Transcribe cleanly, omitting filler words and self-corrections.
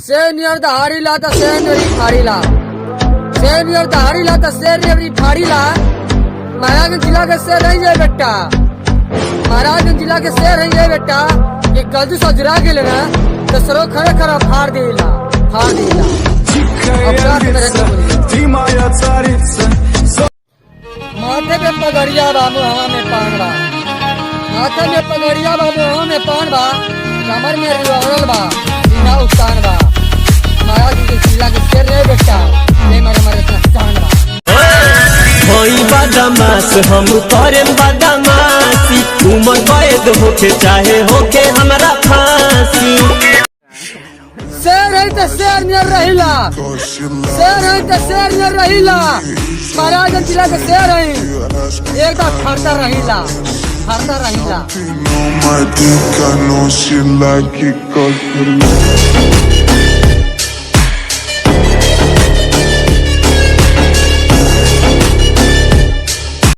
Senior the harila the senior harila. Senior the harila the senior harila. Maharajganj जिला के शेर है ये बेटा, महाराजगंज जिला के शेर है ये बेटा। ये कल सजरा के लेना तो सरो खड़े खड़ा फाड़ देला, फाड़ देला। माथे पे पगड़िया बाबू हवा में पानवा, माथे में पगड़िया बाबू हवा में पानवा, कमर में रिवॉल्वर बा, सीना उतान बा। महाराजगंज जिला के शेर है बेटा, ये मरे चांद बा। होई बदमाश हम करें बदमाशी, उमर कैद होके चाहे होके हमरा फांसी। शेर है तो शेर नियर रहिला, शेर है तो शेर नियर रहिला। महाराजगंज जिला के शेर है, एकदम फरता रहिला, फरता रहिला।